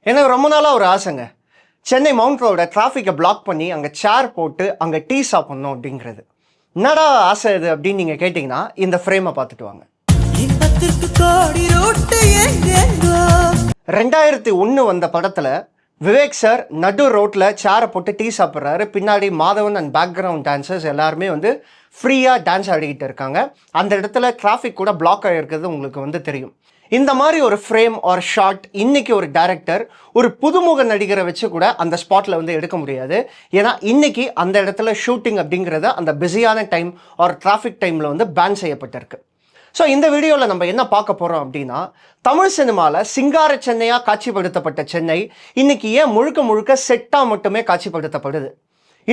எனக்கு ரொம்ப நாளாக ஒரு ஆசைங்க. சென்னை மவுண்ட் ரோட டிராஃபிக்கை பிளாக் பண்ணி அங்கே சேர் போட்டு அங்கே டீ சாப்பிட்ணும் அப்படிங்கிறது. என்னடா ஆசை இது அப்படின்னு நீங்கள் கேட்டிங்கன்னா இந்த ஃப்ரேமை பார்த்துட்டு வாங்க. 2001 வந்த படத்தில் விவேக் சார் நடு ரோட்டில் சேரை போட்டு டீ சாப்பிட்றாரு. பின்னாடி மாதவன் அண்ட் பேக்ரவுண்ட் டான்சர்ஸ் எல்லாருமே ஃப்ரீயாக டான்ஸ் ஆடிக்கிட்டு இருக்காங்க. அந்த இடத்துல டிராஃபிக் கூட பிளாக் ஆகிருக்கிறது உங்களுக்கு தெரியும். இந்த மாதிரி ஒரு ஃப்ரேம் ஆர் ஷாட் இன்னைக்கு ஒரு டைரக்டர் ஒரு புதுமுக நடிகரை வச்சு கூட அந்த ஸ்பாட்டில் எடுக்க முடியாது. ஏன்னா இன்னைக்கு அந்த இடத்துல ஷூட்டிங் அப்படிங்கிறது அந்த பிஸியான டைம் ஆர் டிராஃபிக் டைமில் பேன் செய்யப்பட்டிருக்கு. ஸோ இந்த வீடியோவில் நம்ம என்ன பார்க்க போகிறோம் அப்படின்னா, தமிழ் சினிமாவில் சிங்கார சென்னையாக காட்சிப்படுத்தப்பட்ட சென்னை இன்னைக்கு ஏன் முழுக்க முழுக்க செட்டாக மட்டுமே காட்சிப்படுத்தப்படுது.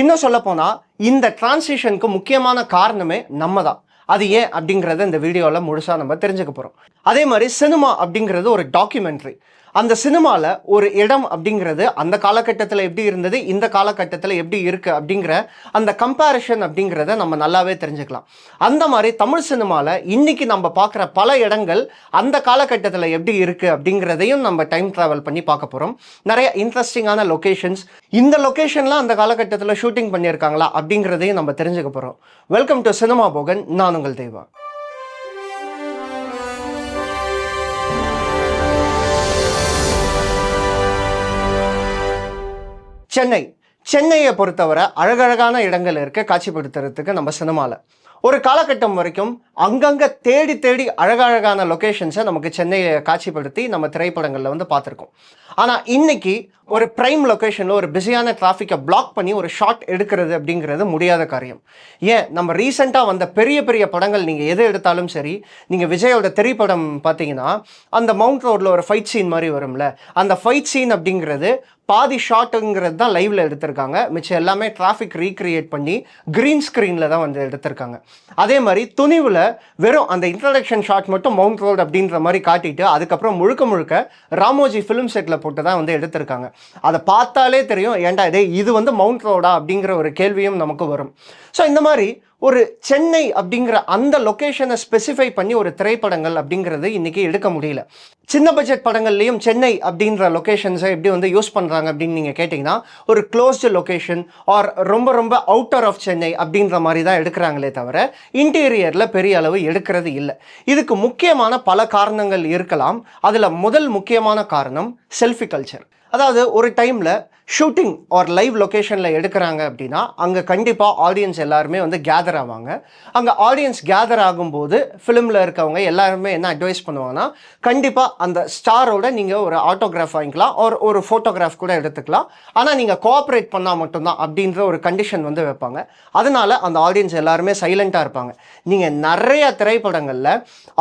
இன்னும் சொல்லப்போனால் இந்த டிரான்சிஷனுக்கு முக்கியமான காரணமே நம்ம தான். அது ஏன் அப்படிங்கிறத இந்த வீடியோவில் முழுசாக நம்ம தெரிஞ்சுக்க போகிறோம். அதே மாதிரி சினிமா அப்படிங்கிறது ஒரு டாக்குமெண்ட்ரி. அந்த சினிமாவில் ஒரு இடம் அப்படிங்கிறது அந்த காலகட்டத்தில் எப்படி இருந்தது, இந்த காலகட்டத்தில் எப்படி இருக்குது அப்படிங்கிற அந்த கம்பேரிஷன் அப்படிங்கிறத நம்ம நல்லாவே தெரிஞ்சுக்கலாம். அந்த மாதிரி தமிழ் சினிமாவில் இன்றைக்கி நம்ம பார்க்குற பல இடங்கள் அந்த காலகட்டத்தில் எப்படி இருக்குது அப்படிங்கிறதையும் நம்ம டைம் ட்ராவல் பண்ணி பார்க்க போகிறோம். நிறைய இன்ட்ரெஸ்டிங்கான லொக்கேஷன்ஸ், இந்த லொக்கேஷன்லாம் அந்த காலகட்டத்தில் ஷூட்டிங் பண்ணியிருக்காங்களா அப்படிங்கிறதையும் நம்ம தெரிஞ்சுக்க போகிறோம். Welcome to cinema Bogan. நான் உங்கள் தேவா. சென்னையை பொறுத்தவரை அழகழகான இடங்கள் இருக்க காட்சிப்படுத்துறதுக்கு நம்ம சினிமாவில் ஒரு காலகட்டம் வரைக்கும் அங்கங்கே தேடி தேடி அழகழகான லொக்கேஷன்ஸை நமக்கு சென்னையை காட்சிப்படுத்தி நம்ம திரைப்படங்களில் பார்த்துருக்கோம். ஆனால் இன்னைக்கு ஒரு ப்ரைம் லொக்கேஷனில் ஒரு பிஸியான டிராஃபிக்கை பிளாக் பண்ணி ஒரு ஷாட் எடுக்கிறது அப்படிங்கிறது முடியாத காரியம். ஏன், நம்ம ரீசெண்டாக வந்த பெரிய பெரிய படங்கள் நீங்கள் எது எடுத்தாலும் சரி, நீங்கள் விஜயோட திரைப்படம் பார்த்தீங்கன்னா அந்த மவுண்ட் ரோடில் ஒரு ஃபைட் சீன் மாதிரி வரும்ல, அந்த ஃபைட் சீன் அப்படிங்கிறது பாதி ஷாட்டுங்கிறது தான் லைவில் எடுத்திருக்காங்க. மிச்சம் எல்லாமே டிராஃபிக் ரீக்ரியேட் பண்ணி க்ரீன் ஸ்க்ரீனில் தான் எடுத்திருக்காங்க. அதே மாதிரி துணிவில் வெறும் அந்த இன்ட்ரடக்ஷன் ஷாட் மட்டும் மவுண்ட் ரோடு அப்படின்ற மாதிரி காட்டிட்டு அதுக்கப்புறம் முழுக்க முழுக்க ராமோஜி ஃபிலிம் செட்டில் போட்டு தான் எடுத்திருக்காங்க. அதை பார்த்தாலே தெரியும், ஏன்டா இது மவுண்ட் ரோடா அப்படிங்கிற ஒரு கேள்வியும் நமக்கு வரும். ஸோ இந்த மாதிரி ஒரு சென்னை அப்படிங்கிற அந்த லொக்கேஷனை ஸ்பெசிஃபை பண்ணி ஒரு திரைப்படங்கள் அப்படிங்கிறது இன்றைக்கி எடுக்க முடியல. சின்ன பட்ஜெட் படங்கள்லேயும் சென்னை அப்படின்ற லொக்கேஷன்ஸை எப்படி யூஸ் பண்ணுறாங்க அப்படின்னு நீங்கள் கேட்டிங்கன்னா, ஒரு க்ளோஸ்டு லொக்கேஷன் ஆர் ரொம்ப ரொம்ப அவுட்டர் ஆஃப் சென்னை அப்படின்ற மாதிரி தான் எடுக்கிறாங்களே தவிர இன்டீரியரில் பெரிய அளவு எடுக்கிறது இல்லை. இதுக்கு முக்கியமான பல காரணங்கள் இருக்கலாம். அதில் முதல் முக்கியமான காரணம் செல்ஃபி கல்ச்சர். அதாவது ஒரு டைமில் ஷூட்டிங் ஆர் லைவ் லொக்கேஷனில் எடுக்கிறாங்க அப்படின்னா அங்கே கண்டிப்பாக ஆடியன்ஸ் எல்லாருமே கேதர் ஆவாங்க. அங்கே ஆடியன்ஸ் கேதர் ஆகும்போது ஃபிலிமில் இருக்கவங்க எல்லாருமே என்ன அட்வைஸ் பண்ணுவாங்கன்னா, கண்டிப்பாக அந்த ஸ்டாரோட நீங்கள் ஒரு ஆட்டோகிராஃப் வாங்கிக்கலாம் ஒரு ஃபோட்டோகிராஃப் கூட எடுத்துக்கலாம், ஆனால் நீங்கள் கோஆப்ரேட் பண்ணால் மட்டும்தான் அப்படின்ற ஒரு கண்டிஷன் வைப்பாங்க. அதனால் அந்த ஆடியன்ஸ் எல்லாருமே சைலண்ட்டாக இருப்பாங்க. நீங்கள் நிறைய திரைப்படங்களில்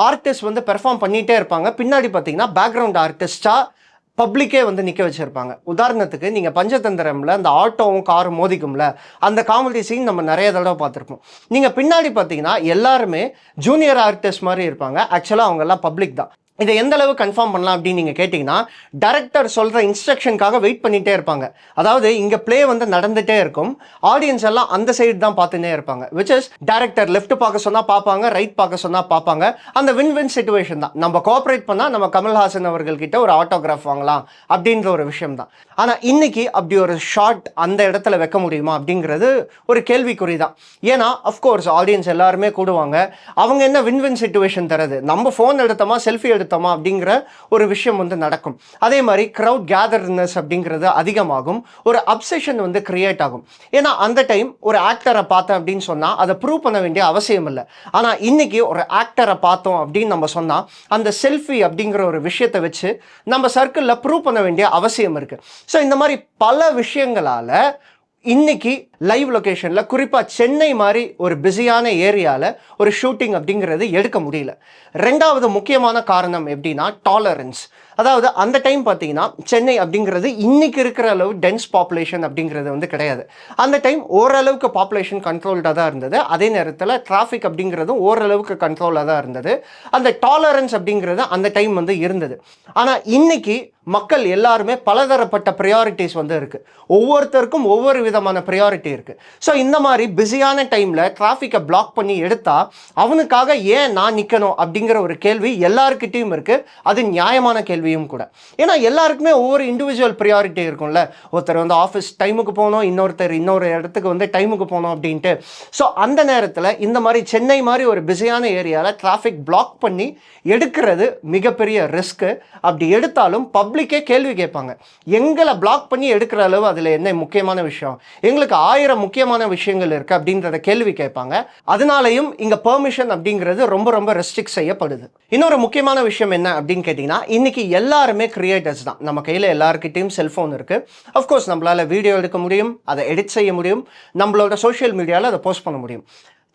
ஆர்டிஸ்ட் பெர்ஃபார்ம் பண்ணிகிட்டே இருப்பாங்க, பின்னாடி பார்த்தீங்கன்னா பேக்ரவுண்ட் ஆர்டிஸ்டாக பப்ளிக்கே நிற்க வச்சுருப்பாங்க. உதாரணத்துக்கு நீங்கள் பஞ்சதந்திரமில் அந்த ஆட்டோவும் காரும் மோதிக்கும்ல, அந்த காமெடி சீன் நம்ம நிறைய தடவை பார்த்துருப்போம். நீங்கள் பின்னாடி பார்த்தீங்கன்னா எல்லாருமே ஜூனியர் ஆர்டிஸ்ட் மாதிரி இருப்பாங்க. ஆக்சுவலாக அவங்கெல்லாம் பப்ளிக் தான். இதை எந்த அளவு கன்ஃபார்ம் பண்ணலாம் அப்படின்னு நீங்கள் கேட்டிங்கன்னா, டைரக்டர் சொல்கிற இன்ஸ்ட்ரக்ஷனுக்காக வெயிட் பண்ணிகிட்டே இருப்பாங்க. அதாவது இங்கே ப்ளே நடந்துகிட்டே இருக்கும், ஆடியன்ஸ் எல்லாம் அந்த சைடு தான் பார்த்துட்டே இருப்பாங்க. விச் இஸ் டைரக்டர் லெஃப்ட் பார்க்க சொன்னால் பார்ப்பாங்க, ரைட் பார்க்க சொன்னால் பார்ப்பாங்க. அந்த வின் வின் சிச்சுவேஷன் தான். நம்ம கோஆப்ரேட் பண்ணால் நம்ம கமல்ஹாசன் அவர்கள்கிட்ட ஒரு ஆட்டோகிராஃப் வாங்கலாம் அப்படின்ற ஒரு விஷயம் தான். ஆனால் இன்னைக்கு அப்படி ஒரு ஷாட் அந்த இடத்துல வைக்க முடியுமா அப்படிங்கிறது ஒரு கேள்விக்குறி தான். ஏன்னா அஃப்கோர்ஸ் ஆடியன்ஸ் எல்லாருமே கூடுவாங்க. அவங்க என்ன வின் வின் சிச்சுவேஷன் தரது, நம்ம ஃபோன் எடுத்தோமா செல்ஃபி எடுத்தோமா அப்படிங்கிற ஒரு விஷயம் நடக்கும். அதே மாதிரி கிரவுட் கேதர்னஸ் அப்படிங்கிறது அதிகமாகும், ஒரு அப்செஷன் கிரியேட் ஆகும். ஏன்னா அந்த டைம் ஒரு ஆக்டரை பார்த்தேன் அப்படின்னு சொன்னால் அதை ப்ரூவ் பண்ண வேண்டிய அவசியம் இல்லை. ஆனால் இன்னைக்கு ஒரு ஆக்டரை பார்த்தோம் அப்படின்னு நம்ம சொன்னால் அந்த செல்ஃபி அப்படிங்கிற ஒரு விஷயத்தை வச்சு நம்ம சர்க்கிளில் ப்ரூவ் பண்ண வேண்டிய அவசியம் இருக்குது. ஸோ இந்த மாதிரி பல விஷயங்களால் இன்னைக்கு லைவ் லொக்கேஷனில் குறிப்பாக சென்னை மாதிரி ஒரு பிஸியான ஏரியாவில் ஒரு ஷூட்டிங் அப்படிங்கிறது எடுக்க முடியல. ரெண்டாவது முக்கியமான காரணம் எப்படின்னா டாலரன்ஸ். அதாவது அந்த டைம் பார்த்தீங்கன்னா சென்னை அப்படிங்கிறது இன்னைக்கு இருக்கிற அளவு டென்ஸ் பாப்புலேஷன் அப்படிங்கிறது கிடையாது. அந்த டைம் ஓரளவுக்கு பாப்புலேஷன் கண்ட்ரோல்டாக தான் இருந்தது. அதே நேரத்தில் டிராஃபிக் அப்படிங்கிறதும் ஓரளவுக்கு கண்ட்ரோலாக தான் இருந்தது. அந்த டாலரன்ஸ் அப்படிங்கிறது அந்த டைம் இருந்தது. ஆனால் இன்னைக்கு மக்கள் எல்லாருமே பலதரப்பட்ட ப்ரையாரிட்டிஸ் வந்து இருக்குது. ஒவ்வொருத்தருக்கும் ஒவ்வொரு விதமான ப்ரையாரிட்டி இருக்குது. ஸோ இந்த மாதிரி பிஸியான டைமில் டிராஃபிக்கை பிளாக் பண்ணி எடுத்தால் அவனுக்காக ஏன் நான் நிற்கணும் அப்படிங்கிற ஒரு கேள்வி எல்லாருக்கிட்டையும் இருக்குது. அது நியாயமான கேள்வியும் கூட. ஏன்னா எல்லாருக்குமே ஒவ்வொரு இண்டிவிஜுவல் ப்ரையாரிட்டி இருக்கும்ல. ஒருத்தர் வந்து ஆஃபீஸ் டைமுக்கு போகணும், இன்னொருத்தர் இன்னொரு இடத்துக்கு வந்து டைமுக்கு போகணும் அப்படின்ட்டு. ஸோ அந்த நேரத்தில் இந்த மாதிரி சென்னை மாதிரி ஒரு பிஸியான ஏரியாவில் டிராஃபிக் பிளாக் பண்ணி எடுக்கிறது மிகப்பெரிய ரிஸ்க்கு. அப்படி எடுத்தாலும் பப்ளிக்கே கேள்வி கேட்பாங்க, எங்களை பிளாக் பண்ணி எடுக்கிற அளவு அதில் என்ன முக்கியமான விஷயம், எங்களுக்கு 1000 முக்கியமான விஷயங்கள் இருக்குது அப்படின்றத கேள்வி கேட்பாங்க. அதனாலையும் இங்கே பெர்மிஷன் அப்படிங்கிறது ரொம்ப ரொம்ப ரெஸ்ட்ரிக்ட் செய்யப்படுது. இன்னொரு முக்கியமான விஷயம் என்ன அப்படின்னு கேட்டிங்கன்னா, இன்றைக்கி எல்லாருமே கிரியேட்டர்ஸ் தான். நம்ம கையில் எல்லாருக்கிட்டையும் செல்ஃபோன் இருக்குது. அஃப்கோர்ஸ் நம்மளால் வீடியோ எடுக்க முடியும், அதை எடிட் செய்ய முடியும், நம்மளோட சோஷியல் மீடியாவில் அதை போஸ்ட் பண்ண முடியும்.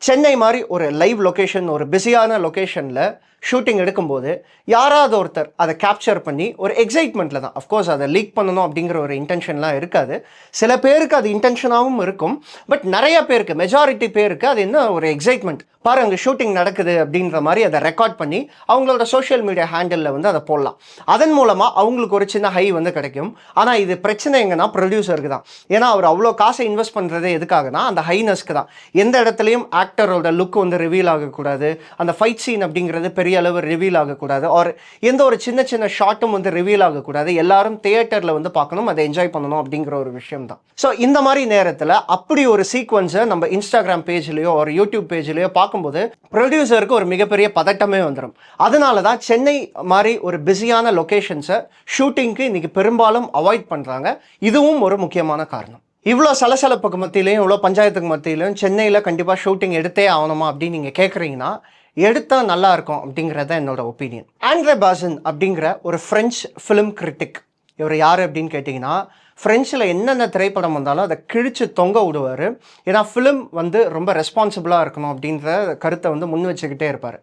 சென்னை மாதிரி ஒரு லைவ் லொக்கேஷன், ஒரு பிஸியான லொக்கேஷனில் ஷூட்டிங் எடுக்கும்போது யாராவது ஒருத்தர் அதை கேப்சர் பண்ணி ஒரு எக்ஸைட்மெண்ட்டில் தான், அஃப்கோர்ஸ் அதை லீக் பண்ணணும் அப்படிங்கிற ஒரு இன்டென்ஷன்லாம் இருக்காது. சில பேருக்கு அது இன்டென்ஷனாகவும் இருக்கும். பட் நிறைய பேருக்கு, மெஜாரிட்டி பேருக்கு அது என்ன ஒரு எக்ஸைட்மெண்ட், பாரு அங்கே ஷூட்டிங் நடக்குது அப்படின்ற மாதிரி அதை ரெக்கார்ட் பண்ணி அவங்களோட சோஷியல் மீடியா ஹேண்டிலில் வந்து அதை போடலாம். அதன் மூலமாக அவங்களுக்கு ஒரு சின்ன ஹை வந்து கிடைக்கும். ஆனால் இது பிரச்சனை எங்கன்னா ப்ரொடியூசருக்கு தான். ஏன்னா அவர் அவ்வளோ காசை இன்வெஸ்ட் பண்ணுறது எதுக்காகனா அந்த ஹைனஸ்க்கு தான். எந்த இடத்துலையும் ஆக்டரோட லுக் வந்து ரிவீல் ஆகக்கூடாது, அந்த ஃபைட் சீன் அப்படிங்கிறது பெரிய அளவு ரிவீல் ஆகக்கூடாது, ஆர் எந்த ஒரு சின்ன சின்ன ஷார்ட்டும் வந்து ரிவீல் ஆகக்கூடாது. எல்லாரும் தியேட்டரில் வந்து பார்க்கணும், அதை என்ஜாய் பண்ணணும் அப்படிங்கிற ஒரு விஷயம் தான். ஸோ இந்த மாதிரி நேரத்தில் அப்படி ஒரு சீக்வன்ஸை நம்ம இன்ஸ்டாகிராம் பேஜ்லேயோ ஒரு யூடியூப் பேஜ்லேயோ பார்க்கும்போது ப்ரொடியூசருக்கு ஒரு மிகப்பெரிய பதட்டமே வந்துடும். அதனால தான் சென்னை மாதிரி ஒரு பிஸியான லொக்கேஷன்ஸை ஷூட்டிங்க்கு இன்றைக்கி பெரும்பாலும் அவாய்ட் பண்ணுறாங்க. இதுவும் ஒரு முக்கியமான காரணம். இவ்வளோ சலசலப்புக்கு மத்தியிலையும் இவ்வளோ பஞ்சாயத்துக்கு மத்தியிலையும் சென்னையில் கண்டிப்பாக ஷூட்டிங் எடுத்தே ஆகணுமா அப்படின்னு நீங்கள் கேட்குறீங்கன்னா, எடுத்தால் நல்லா இருக்கும் அப்படிங்கிறத என்னோட ஒப்பீனியன். ஆண்ட்ரே பாசன் அப்படிங்கிற ஒரு ஃப்ரெஞ்ச் ஃபிலிம் கிரிட்டிக். இவர் யார் அப்படின்னு கேட்டிங்கன்னா, ஃப்ரெஞ்சில் என்னென்ன திரைப்படம் வந்தாலும் அதை கிழிச்சு தொங்க விடுவார். ஏன்னா ஃபிலிம் வந்து ரொம்ப ரெஸ்பான்சிபிளாக இருக்கணும் அப்படின்ற கருத்தை வந்து முன் வச்சுக்கிட்டே இருப்பார்.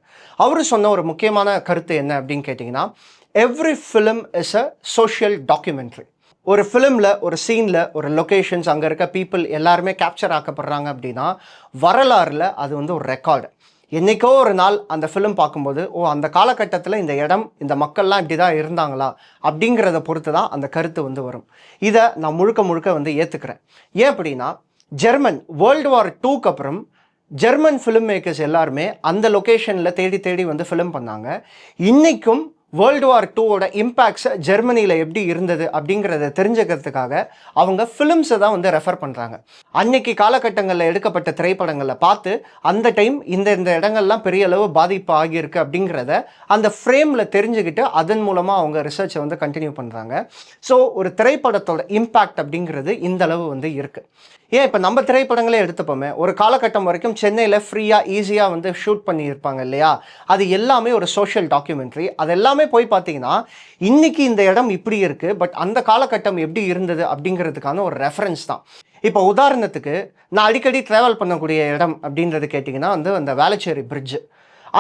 அவர் சொன்ன ஒரு முக்கியமான கருத்து என்ன அப்படின்னு கேட்டிங்கன்னா, every film is a social documentary. ஒரு ஃபிலிமில், ஒரு சீனில், ஒரு லொக்கேஷன்ஸ், அங்கே இருக்க பீப்புள் எல்லாருமே கேப்சர் ஆக்கப்படுறாங்க அப்படின்னா வரலாறில் அது வந்து ஒரு ரெக்கார்டு. என்றைக்கோ ஒரு நாள் அந்த ஃபிலிம் பார்க்கும்போது, ஓ அந்த காலகட்டத்தில் இந்த இடம், இந்த மக்கள்லாம் இப்படி தான் இருந்தாங்களா அப்படிங்கிறத பொறுத்து தான் அந்த கருத்து வந்து வரும். இதை நான் முழுக்க முழுக்க வந்து ஏற்றுக்கிறேன். ஏன் அப்படின்னா, ஜெர்மன் வேர்ல்டு வார் 2க்கு அப்புறம் ஜெர்மன் ஃபிலிம் மேக்கர்ஸ் எல்லாருமே அந்த லொக்கேஷனில் தேடி தேடி வந்து ஃபிலிம் பண்ணாங்க. இன்றைக்கும் வேர்ல்டு வார் 2வோட இம்பேக்ட்ஸை ஜெர்மனியில் எப்படி இருந்தது அப்படிங்கிறத தெரிஞ்சுக்கிறதுக்காக அவங்க ஃபிலிம்ஸை தான் வந்து ரெஃபர் பண்ணுறாங்க. அன்னைக்கு காலகட்டங்களில் எடுக்கப்பட்ட திரைப்படங்களை பார்த்து அந்த டைம் இந்த இடங்கள்லாம் பெரிய அளவு பாதிப்பு ஆகியிருக்கு அப்படிங்கிறத அந்த ஃப்ரேமில் தெரிஞ்சுக்கிட்டு அதன் மூலமாக அவங்க ரிசர்ச்சை வந்து கண்டினியூ பண்ணுறாங்க. ஸோ ஒரு திரைப்படத்தோட இம்பேக்ட் அப்படிங்கிறது இந்த அளவு வந்து இருக்குது. ஏன் இப்போ நம்ம திரைப்படங்களே எடுத்துப்போமே, ஒரு காலகட்டம் வரைக்கும் சென்னையில் ஃப்ரீயாக ஈஸியாக வந்து ஷூட் பண்ணியிருப்பாங்க இல்லையா, அது எல்லாமே ஒரு சோஷியல் டாக்குமெண்ட்ரி. அது எல்லாமே போய் பார்த்தீங்கன்னா இன்றைக்கி இந்த இடம் இப்படி இருக்குது, பட் அந்த காலகட்டம் எப்படி இருந்தது அப்படிங்கிறதுக்கான ஒரு ரெஃபரன்ஸ் தான். இப்போ உதாரணத்துக்கு நான் அடிக்கடி ட்ராவல் பண்ணக்கூடிய இடம் அப்படின்றது கேட்டிங்கன்னா வந்து அந்த வேளச்சேரி பிரிட்ஜு.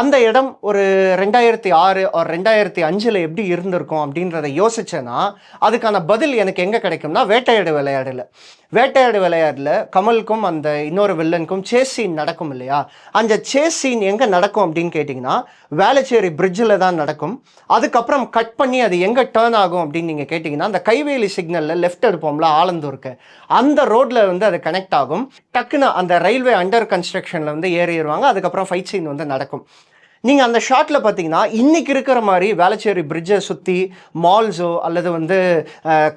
அந்த இடம் ஒரு 2006 ஒரு 2005 எப்படி இருந்திருக்கும் அப்படின்றத யோசிச்சேன்னா அதுக்கான பதில் எனக்கு எங்கே கிடைக்கும்னா, வேட்டையாடு விளையாடல கமலுக்கும் அந்த இன்னொரு வில்லனுக்கும் சேஸ் சீன் நடக்கும் இல்லையா, அந்த சேஸ் சீன் எங்கே நடக்கும் அப்படின்னு கேட்டிங்கன்னா வேளச்சேரி பிரிட்ஜில் தான் நடக்கும். அதுக்கப்புறம் கட் பண்ணி அது எங்கே டேர்ன் ஆகும் அப்படின்னு நீங்கள் கேட்டிங்கன்னா, அந்த கைவேலி சிக்னலில் லெஃப்ட் எடுப்போம்ல ஆலந்தூருக்கு, அந்த ரோட்டில் வந்து அது கனெக்ட் ஆகும். டக்குன்னு அந்த ரயில்வே அண்டர் கன்ஸ்ட்ரக்ஷனில் வந்து ஏறிடுவாங்க. அதுக்கப்புறம் ஃபைட் சீன் வந்து நடக்கும். நீங்கள் அந்த ஷாட்டில் பார்த்தீங்கன்னா இன்றைக்கி இருக்கிற மாதிரி வேளச்சேரி பிரிட்ஜை சுற்றி மால்ஸோ அல்லது வந்து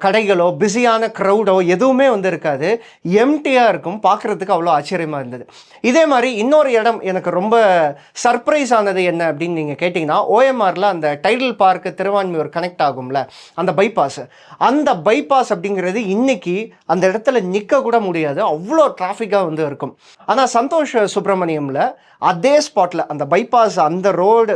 கடைகளோ பிஸியான க்ரௌடோ எதுவுமே வந்து இருக்காது, எம்டியாக இருக்கும். பார்க்குறதுக்கு அவ்வளோ ஆச்சரியமாக இருந்தது. இதே மாதிரி இன்னொரு இடம் எனக்கு ரொம்ப சர்ப்ரைஸ் ஆனது என்ன அப்படின்னு நீங்கள் கேட்டிங்கன்னா, ஓஎம்ஆரில் அந்த டைடல் பார்க்கு திருவான்மியூர் கனெக்ட் ஆகும்ல அந்த பைபாஸ், அந்த பைபாஸ் அப்படிங்கிறது இன்றைக்கி அந்த இடத்துல நிற்க கூட முடியாது, அவ்வளோ டிராஃபிக்காக வந்து இருக்கும். ஆனால் சந்தோஷ் சுப்ரமணியமில் அதே ஸ்பாட்டில் அந்த பைபாஸ் அந்த ரோடு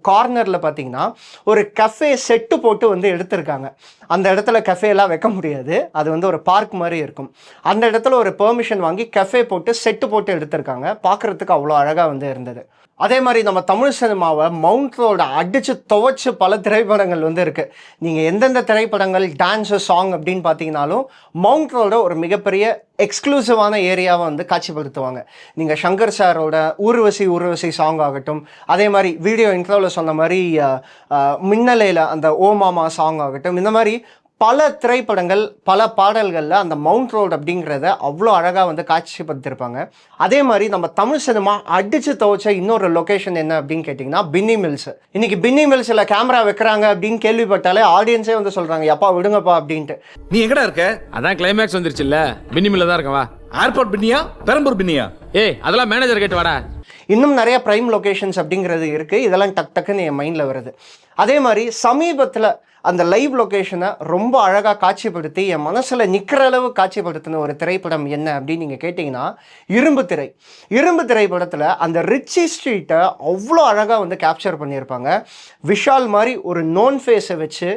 கார்னரில் பார்த்தீங்கன்னா ஒரு கஃபே செட்டு போட்டு வந்து எடுத்திருக்காங்க. அந்த இடத்துல கஃபேலாம் வைக்க முடியாது, அது வந்து ஒரு பார்க் மாதிரி இருக்கும். அந்த இடத்துல ஒரு பெர்மிஷன் வாங்கி கஃபே போட்டு செட்டு போட்டு எடுத்திருக்காங்க. பார்க்குறதுக்கு அவ்வளோ அழகாக வந்து இருந்தது. அதே மாதிரி நம்ம தமிழ் சினிமாவை மவுண்ட் ரோட அடித்து துவைச்சு பல திரைப்படங்கள் வந்து இருக்குது. நீங்கள் எந்தெந்த திரைப்படங்கள் டான்ஸு சாங் அப்படின்னு பார்த்தீங்கன்னாலும் மவுண்ட் ரோட ஒரு மிகப்பெரிய எக்ஸ்க்ளூசிவான ஏரியாவை வந்து காட்சிப்படுத்துவாங்க. நீங்கள் சங்கர் சாரோட ஊர்வசி சாங் ஆகட்டும், அதே மாதிரி வீடியோ இன்ட்ரோவில் சொன்ன மாதிரி மின்னலையில் அந்த ஓ மாமா சாங் ஆகட்டும், இந்த மாதிரி பல திரைப்படங்கள் பல பாடல்களில் அந்த மவுண்ட் ரோட் அப்படிங்கிறத அவ்வளோ அழகாக வந்து காட்சிப்படுத்தியிருப்பாங்க. அதே மாதிரி நம்ம தமிழ் சினிமா அடித்து துவைச்ச இன்னொரு லொக்கேஷன் என்ன அப்படின்னு கேட்டிங்கன்னா பின்னி மில்ஸ். இன்னைக்கு பின்னி மில்ஸில் கேமரா வைக்கிறாங்க அப்படின்னு கேள்விப்பட்டாலே ஆடியன்ஸே வந்து சொல்கிறாங்க எப்பா விடுங்கப்பா அப்படின்ட்டு. நீ எங்கடா இருக்க? அதான் கிளைமேக்ஸ் வந்துருச்சுல்ல, பின்னி மில்ல தான் இருக்கவா. ஏர்போர்ட் பின்னியா பெரம்பூர் பின்னியா? ஏய் அதெல்லாம் மேனேஜர் கேட்டு வாடா. இன்னும் நிறைய ப்ரைம் லொக்கேஷன்ஸ் அப்படிங்கிறது இருக்குது. இதெல்லாம் டக்குன்னு என் மைண்டில் வருது. அதே மாதிரி சமீபத்தில் அந்த லைவ் லொக்கேஷனை ரொம்ப அழகாக காட்சிப்படுத்தி என் மனசில் நிற்கிற அளவு காட்சிப்படுத்தின ஒரு திரைப்படம் என்ன அப்படின்னு நீங்கள் கேட்டிங்கன்னா இரும்பு திரை. இரும்பு திரைப்படத்தில் அந்த ரிச்சி ஸ்ட்ரீட்டை அவ்வளோ அழகாக வந்து கேப்சர் பண்ணியிருப்பாங்க. விஷால் மாதிரி ஒரு நோன் ஃபேஸை வச்சு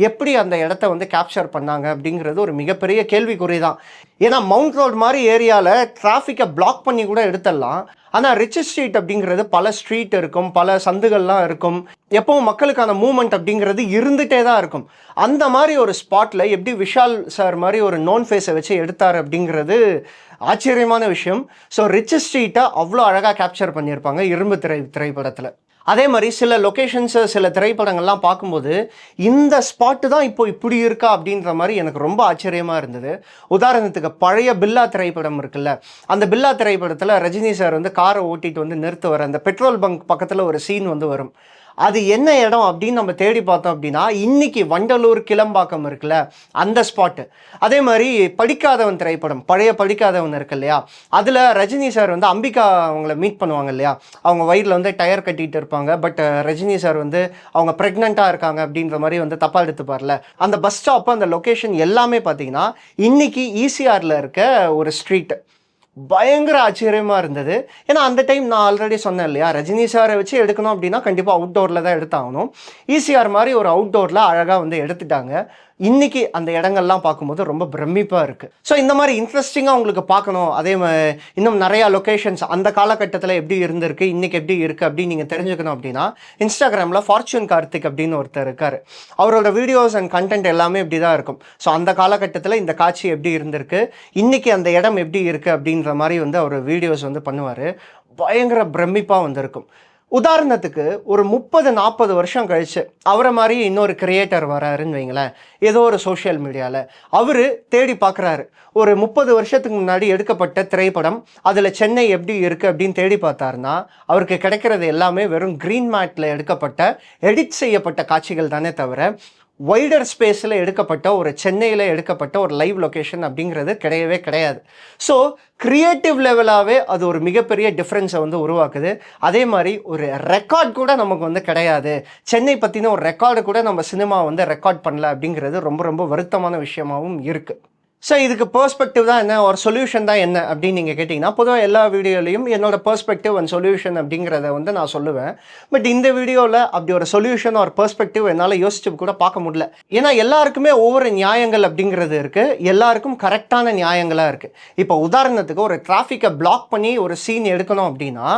எப்படி அந்த இடத்த வந்து கேப்சர் பண்ணாங்க அப்படிங்கிறது ஒரு மிகப்பெரிய கேள்விக்குறி தான். ஏன்னா மவுண்ட் ரோட் மாதிரி ஏரியாவில் டிராஃபிக்கை பிளாக் பண்ணி கூட எடுத்துடலாம். ஆனால் ரிச் ஸ்ட்ரீட் அப்படிங்கிறது பல ஸ்ட்ரீட் இருக்கும், பல சந்துகள்லாம் இருக்கும், எப்பவும் மக்களுக்கான மூவ்மெண்ட் அப்படிங்கிறது இருந்துகிட்டே தான் இருக்கும். அந்த மாதிரி ஒரு ஸ்பாட்டில் எப்படி விஷால் சார் மாதிரி ஒரு நோன் ஃபேஸை வச்சு எடுத்தார் அப்படிங்கிறது ஆச்சரியமான விஷயம். ஸோ ரிச் ஸ்ட்ரீட்டை அவ்வளோ அழகாக கேப்சர் பண்ணியிருப்பாங்க இரும்பு திரைப்படத்தில். அதே மாதிரி சில லொக்கேஷன்ஸு சில திரைப்படங்கள்லாம் பார்க்கும்போது இந்த ஸ்பாட்டு தான் இப்போ இப்படி இருக்கா அப்படின்ற மாதிரி எனக்கு ரொம்ப ஆச்சரியமாக இருந்தது. உதாரணத்துக்கு பழைய பில்லா திரைப்படம் இருக்குல்ல, அந்த பில்லா திரைப்படத்தில் ரஜினி சார் வந்து காரை ஓட்டிகிட்டு வந்து நிறுத்துவார். அந்த பெட்ரோல் பங்க் பக்கத்தில் ஒரு சீன் வந்து வரும். அது என்ன இடம் அப்படின்னு நம்ம தேடி பார்த்தோம் அப்படின்னா இன்னைக்கு வண்டலூர் கிளம்பாக்கம் இருக்குல்ல அந்த ஸ்பாட்டு. அதே மாதிரி படிக்காதவன் திரைப்படம், பழைய படிக்காதவன் இருக்கு இல்லையா, அதில் ரஜினி சார் வந்து அம்பிகா அவங்கள மீட் பண்ணுவாங்க இல்லையா, அவங்க வயிறில் வந்து டயர் கட்டிகிட்டு இருப்பாங்க. பட் ரஜினி சார் வந்து அவங்க ப்ரெக்னெண்ட்டாக இருக்காங்க அப்படின்ற மாதிரி வந்து தப்பாக எடுத்துப்பார்ல. அந்த பஸ் ஸ்டாப்பு அந்த லொக்கேஷன் எல்லாமே பார்த்தீங்கன்னா இன்னைக்கு ஈசிஆரில் இருக்க ஒரு ஸ்ட்ரீட். பயங்கர ஆச்சரியமாக இருந்தது. ஏன்னா அந்த டைம் நான் ஆல்ரெடி சொன்னேன் இல்லையா, ரஜினி சாரை வச்சு எடுக்கணும் அப்படின்னா கண்டிப்பாக அவுட்டோரில் தான் எடுத்தாகணும். ஈசிஆர் மாதிரி ஒரு அவுட்டோரில் அழகாக வந்து எடுத்துட்டாங்க. இன்றைக்கி அந்த இடங்கள்லாம் பார்க்கும்போது ரொம்ப பிரமிப்பாக இருக்குது. ஸோ இந்த மாதிரி இன்ட்ரெஸ்டிங்காக உங்களுக்கு பார்க்கணும், அதே இன்னும் நிறையா லொக்கேஷன்ஸ் அந்த காலகட்டத்தில் எப்படி இருந்திருக்கு, இன்றைக்கி எப்படி இருக்குது அப்படின்னு நீங்கள் தெரிஞ்சுக்கணும் அப்படின்னா இன்ஸ்டாகிராமில் ஃபார்ச்சூன் கார்த்திக் அப்படின்னு ஒருத்தர் இருக்கார். அவரோட வீடியோஸ் அண்ட் கண்டென்ட் எல்லாமே இப்படி தான் இருக்கும். ஸோ அந்த காலகட்டத்தில் இந்த காட்சி எப்படி இருந்திருக்கு, இன்றைக்கி அந்த இடம் எப்படி இருக்குது அப்படின்ற மாதிரி வந்து அவர் வீடியோஸ் வந்து பண்ணுவார். பயங்கர பிரமிப்பாக வந்திருக்கும். உதாரணத்துக்கு ஒரு 30-40 வருஷம் கழிச்சு அவரை மாதிரி இன்னொரு கிரியேட்டர் வராருன்னு வைங்களேன், ஏதோ ஒரு சோஷியல் மீடியாவில் அவர் தேடி பார்க்குறாரு ஒரு 30 வருஷத்துக்கு முன்னாடி எடுக்கப்பட்ட திரைப்படம், அதில் சென்னை எப்படி இருக்குது அப்படின்னு தேடி பார்த்தாருன்னா அவருக்கு கிடைக்கிறது எல்லாமே வெறும் க்ரீன் மேட்டில் எடுக்கப்பட்ட எடிட் செய்யப்பட்ட காட்சிகள் தானே தவிர வைடர் ஸ்பேஸில் எடுக்கப்பட்ட ஒரு சென்னையில் எடுக்கப்பட்ட ஒரு லைவ் லொக்கேஷன் அப்படிங்கிறது கிடையவே கிடையாது. ஸோ கிரியேட்டிவ் லெவலாகவே அது ஒரு மிகப்பெரிய டிஃப்ரென்ஸை வந்து உருவாக்குது. அதே மாதிரி ஒரு ரெக்கார்ட் கூட நமக்கு வந்து கிடையாது, சென்னை பற்றின ஒரு ரெக்கார்டு கூட நம்ம சினிமா வந்து ரெக்கார்ட் பண்ணல அப்படிங்கிறது ரொம்ப ரொம்ப வருத்தமான விஷயமாகவும் இருக்குது. ஸோ இதுக்கு பெர்ஸ்பெக்டிவ் தான் என்ன, ஒரு சொல்யூஷன் தான் என்ன அப்படின்னு நீங்கள் கேட்டிங்கன்னா பொதுவாக எல்லா வீடியோலையும் என்னோடய பெர்ஸ்பெக்டிவ் அண்ட் சொல்யூஷன் அப்படிங்கிறத வந்து நான் சொல்லுவேன். பட் இந்த வீடியோவில் அப்படி ஒரு சொல்யூஷன் ஒரு பெர்ஸ்பெக்டிவ் என்னால் யோசிச்சு கூட பார்க்க முடியல. ஏன்னா எல்லாருக்குமே ஒவ்வொரு நியாயங்கள் அப்படிங்கிறது இருக்குது, எல்லாருக்கும் கரெக்டான நியாயங்களாக இருக்குது. இப்போ உதாரணத்துக்கு ஒரு டிராஃபிக்கை பிளாக் பண்ணி ஒரு சீன் எடுக்கணும் அப்படின்னா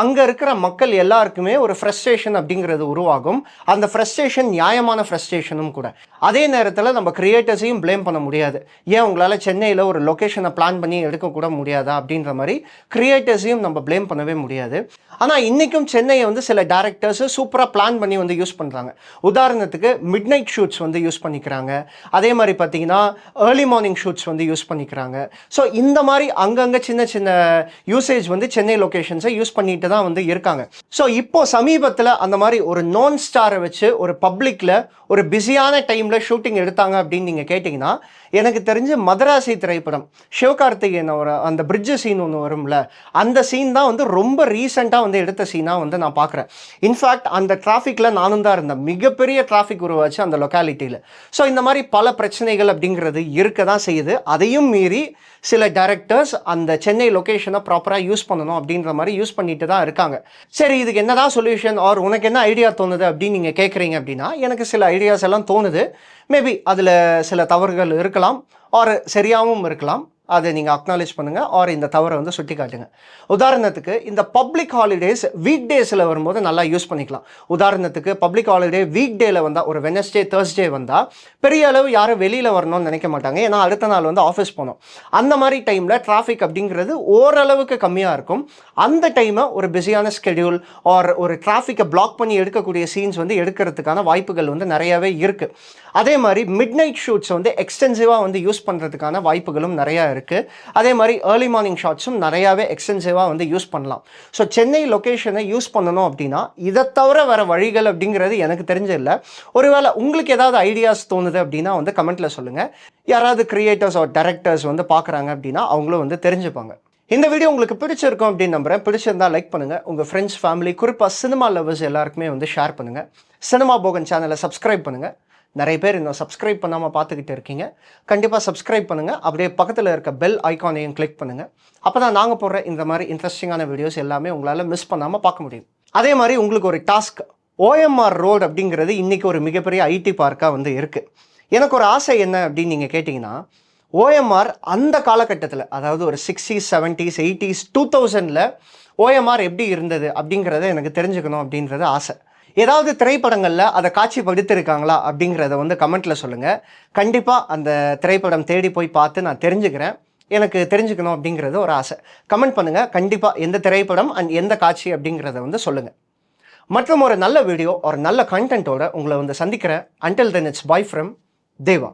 அங்கே இருக்கிற மக்கள் எல்லாருக்குமே ஒரு ஃப்ரஸ்ட்ரேஷன் அப்படிங்கிறது உருவாகும். அந்த ஃப்ரஸ்ட்ரேஷன் நியாயமான ஃப்ரஸ்ட்ரேஷனும் கூட. அதே நேரத்தில் நம்ம கிரியேட்டர்ஸையும் ப்ளேம் பண்ண முடியாது. ஏன் உங்களால் சென்னையில் ஒரு லொக்கேஷனை பிளான் பண்ணி எடுக்கக்கூட முடியாதா அப்படின்ற மாதிரி கிரியேட்டர்ஸையும் நம்ம ப்ளேம் பண்ணவே முடியாது. ஆனால் இன்றைக்கும் சென்னையை வந்து சில டேரக்டர்ஸு சூப்பராக பிளான் பண்ணி வந்து யூஸ் பண்ணுறாங்க. உதாரணத்துக்கு மிட் நைட் ஷூட்ஸ் வந்து யூஸ் பண்ணிக்கிறாங்க. அதே மாதிரி பார்த்தீங்கன்னா ஏர்லி மார்னிங் ஷூட்ஸ் வந்து யூஸ் பண்ணிக்கிறாங்க. ஸோ இந்த மாதிரி அங்கங்கே சின்ன சின்ன யூசேஜ் வந்து சென்னை லொக்கேஷன்ஸை யூஸ் பண்ணிட்டு தான் வந்து இருக்காங்க. ஸோ இப்போ சமீபத்தில் அந்த மாதிரி ஒரு நான் ஸ்டாரை வச்சு ஒரு பப்ளிக்கில் ஒரு பிஸியான டைமில் ஷூட்டிங் எடுத்தாங்க அப்படின்னு நீங்கள் கேட்டிங்கன்னா எனக்கு தெரிஞ்சு மதராசி திரைப்படம் சிவகார்த்திகேயன் ஒரு அந்த பிரிட்ஜு சீன் ஒன்று வரும்ல, அந்த சீன் தான் வந்து ரொம்ப ரீசெண்டாக வந்து எடுத்த சீனாக வந்து நான் பார்க்குறேன். இன்ஃபேக்ட் அந்த டிராஃபிக்கில் நானும் தான் இருந்தேன். மிகப்பெரிய டிராஃபிக் உருவாச்சு அந்த லொக்காலிட்டியில். ஸோ இந்த மாதிரி பல பிரச்சனைகள் அப்படிங்கிறது இருக்க தான் செய்யுது. அதையும் மீறி சில டைரக்டர்ஸ் அந்த சென்னை லொக்கேஷனை ப்ராப்பராக யூஸ் பண்ணணும் அப்படின்ற மாதிரி யூஸ் பண்ணிட்டு தான் இருக்காங்க. சரி, இதுக்கு என்ன தான் சொல்யூஷன் ஆர் உனக்கு என்ன ஐடியா தோணுது அப்படின்னு நீங்கள் கேட்குறீங்க அப்படின்னா எனக்கு சில ஐடியாஸ் எல்லாம் தோணுது. மேபி அதில் சில தவறுகள் இருக்கலாம் ஆர் சரியாகவும் இருக்கலாம். அதை நீங்கள் அக்னாலேஜ் பண்ணுங்கள் ஆர் இந்த தவறை வந்து சுட்டி காட்டுங்க. உதாரணத்துக்கு இந்த பப்ளிக் ஹாலிடேஸ் வீக் டேஸில் வரும்போது நல்லா யூஸ் பண்ணிக்கலாம். உதாரணத்துக்கு பப்ளிக் ஹாலிடே வீக் டேயில் வந்தால், ஒரு வெனஸ்டே தேர்ஸ்டே வந்தால் பெரிய அளவு யாரும் வெளியில் வரணும்னு நினைக்க மாட்டாங்க. ஏன்னா அடுத்த நாள் வந்து ஆஃபீஸ் போகணும். அந்த மாதிரி டைமில் டிராஃபிக் அப்படிங்கிறது ஓரளவுக்கு கம்மியாக இருக்கும். அந்த டைமை ஒரு பிஸியான ஸ்கெடியூல் ஆர் ஒரு டிராஃபிக்கை பிளாக் பண்ணி எடுக்கக்கூடிய சீன்ஸ் வந்து எடுக்கிறதுக்கான வாய்ப்புகள் வந்து நிறையாவே இருக்குது. அதே மாதிரி மிட் நைட் ஷூட்ஸ் வந்து எக்ஸ்டென்சிவாக வந்து யூஸ் பண்ணுறதுக்கான வாய்ப்புகளும் நிறையா இருக்குது. அதே மாதிரி ஏர்லி மார்னிங் ஷாட்ஸும் நிறையாவே எக்ஸ்டென்சிவாக வந்து யூஸ் பண்ணலாம். ஸோ சென்னை லொக்கேஷனை யூஸ் பண்ணணும் அப்படின்னா இதை தவிர வர வழிகள் அப்படிங்கிறது எனக்கு தெரிஞ்சதில்லை. ஒருவேளை உங்களுக்கு ஏதாவது ஐடியாஸ் தோணுது அப்படின்னா வந்து கமெண்ட்டில் சொல்லுங்கள். யாராவது கிரியேட்டர்ஸ் ஆர் டைரக்டர்ஸ் வந்து பார்க்குறாங்க அப்படின்னா அவங்களும் வந்து தெரிஞ்சுப்பாங்க. இந்த வீடியோ உங்களுக்கு பிடிச்சிருக்கும் அப்படின்னு நம்புறேன். பிடிச்சிருந்தா லைக் பண்ணுங்கள். உங்கள் ஃப்ரெண்ட்ஸ், ஃபேமிலி, குறிப்பாக சினிமா லவர்ஸ் எல்லாருக்குமே வந்து ஷேர் பண்ணுங்கள். சினிமா போகன் சேனலை சப்ஸ்கிரைப் பண்ணுங்கள். நிறைய பேர் இன்னும் சப்ஸ்கிரைப் பண்ணாமல் பார்த்துக்கிட்டு இருக்கீங்க. கண்டிப்பாக சப்ஸ்கிரைப் பண்ணுங்கள். அப்படியே பக்கத்தில் இருக்க பெல் ஐக்கானையும் கிளிக் பண்ணுங்கள். அப்போ தான் நாங்கள் போடுற இந்த மாதிரி இன்ட்ரெஸ்டிங்கான வீடியோஸ் எல்லாமே உங்களால் மிஸ் பண்ணாமல் பார்க்க முடியும். அதே மாதிரி உங்களுக்கு ஒரு டாஸ்க், OMR ரோடு அப்படிங்கிறது இன்றைக்கி ஒரு மிகப்பெரிய ஐடி பார்க்காக வந்து இருக்குது. எனக்கு ஒரு ஆசை என்ன அப்படின்னு நீங்கள் கேட்டிங்கன்னா, OMR அந்த காலகட்டத்தில், அதாவது ஒரு 60s 70s 80s 2000ல் OMR எப்படி இருந்தது அப்படிங்கிறத எனக்கு தெரிஞ்சுக்கணும் அப்படின்றது ஆசை. ஏதாவது திரைப்படங்களில் அதை காட்சிப்படுத்திருக்காங்களா அப்படிங்கிறத வந்து கமெண்ட்டில் சொல்லுங்கள். கண்டிப்பாக அந்த திரைப்படம் தேடி போய் பார்த்து நான் தெரிஞ்சுக்கிறேன். எனக்கு தெரிஞ்சுக்கணும் அப்படிங்கிறது ஒரு ஆசை. கமெண்ட் பண்ணுங்கள். கண்டிப்பாக எந்த திரைப்படம் அண்ட் எந்த காட்சி அப்படிங்கிறத வந்து சொல்லுங்கள். மற்றும் ஒரு நல்ல வீடியோ ஒரு நல்ல கண்டென்ட்டோட உங்களை வந்து சந்திக்கிறேன். Until then, it's bye from Deva.